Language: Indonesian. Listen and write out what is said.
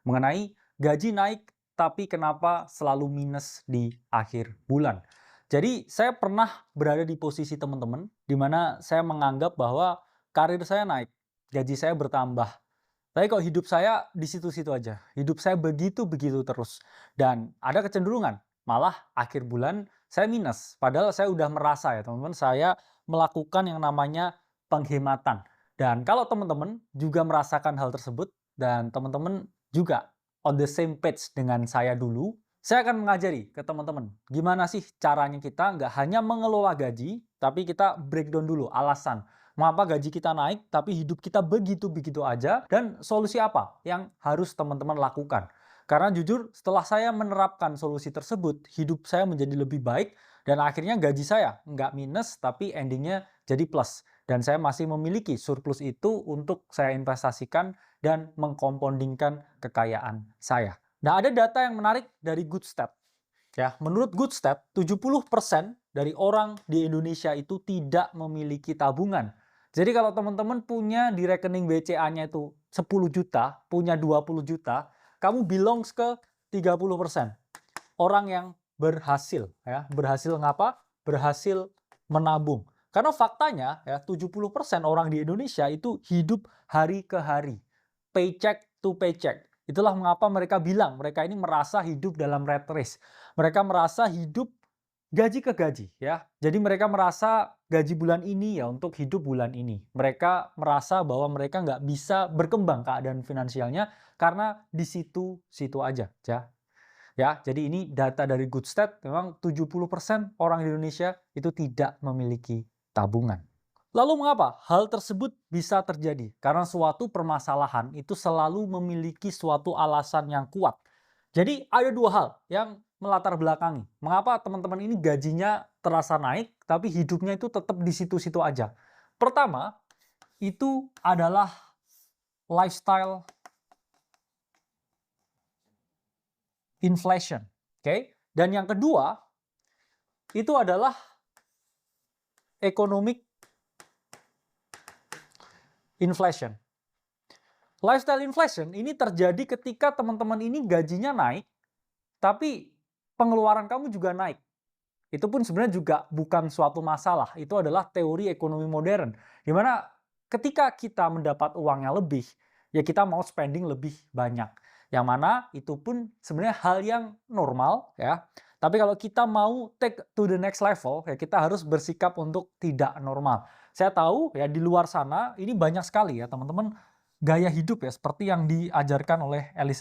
mengenai gaji naik tapi kenapa selalu minus di akhir bulan. Jadi saya pernah berada di posisi teman-teman di mana saya menganggap bahwa karir saya naik, gaji saya bertambah. Tapi kok hidup saya di situ-situ aja. Hidup saya begitu-begitu terus. Dan ada kecenderungan, malah akhir bulan saya minus. Padahal saya udah merasa ya teman-teman, saya melakukan yang namanya penghematan. Dan kalau teman-teman juga merasakan hal tersebut, dan teman-teman juga on the same page dengan saya dulu, saya akan mengajari ke teman-teman, gimana sih caranya kita nggak hanya mengelola gaji, tapi kita breakdown dulu alasan. Mengapa gaji kita naik, tapi hidup kita begitu-begitu aja, dan solusi apa yang harus teman-teman lakukan. Karena jujur, setelah saya menerapkan solusi tersebut, hidup saya menjadi lebih baik, dan akhirnya gaji saya nggak minus, tapi endingnya jadi plus. Dan saya masih memiliki surplus itu untuk saya investasikan dan mengkompoundingkan kekayaan saya. Nah, ada data yang menarik dari Goodstep. Ya, menurut Goodstep, 70% dari orang di Indonesia itu tidak memiliki tabungan. Jadi kalau teman-teman punya di rekening BCA-nya itu 10 juta, punya 20 juta, kamu belongs ke 30%. Orang yang berhasil, ya. Berhasil ngapa? Berhasil menabung. Karena faktanya ya 70% orang di Indonesia itu hidup hari ke hari, paycheck to paycheck. Itulah mengapa mereka bilang mereka ini merasa hidup dalam rat race. Mereka merasa hidup gaji ke gaji ya. Jadi mereka merasa gaji bulan ini ya untuk hidup bulan ini. Mereka merasa bahwa mereka nggak bisa berkembang keadaan finansialnya karena di situ-situ aja ya. Ya, jadi ini data dari Goodstep, memang 70% orang di Indonesia itu tidak memiliki tabungan. Lalu mengapa hal tersebut bisa terjadi? Karena suatu permasalahan itu selalu memiliki suatu alasan yang kuat. Jadi ada dua hal yang melatar belakangi. Mengapa teman-teman ini gajinya terasa naik, tapi hidupnya itu tetap di situ-situ aja. Pertama, itu adalah lifestyle inflation. Oke? Dan yang kedua, itu adalah economic inflation. Lifestyle inflation ini terjadi ketika teman-teman ini gajinya naik, tapi pengeluaran kamu juga naik. Itu pun sebenarnya juga bukan suatu masalah. Itu adalah teori ekonomi modern. Di mana ketika kita mendapat uangnya lebih, ya kita mau spending lebih banyak. Yang mana itu pun sebenarnya hal yang normal ya. Tapi kalau kita mau take to the next level, ya kita harus bersikap untuk tidak normal. Saya tahu ya di luar sana ini banyak sekali ya teman-teman gaya hidup ya seperti yang diajarkan oleh Elizabeth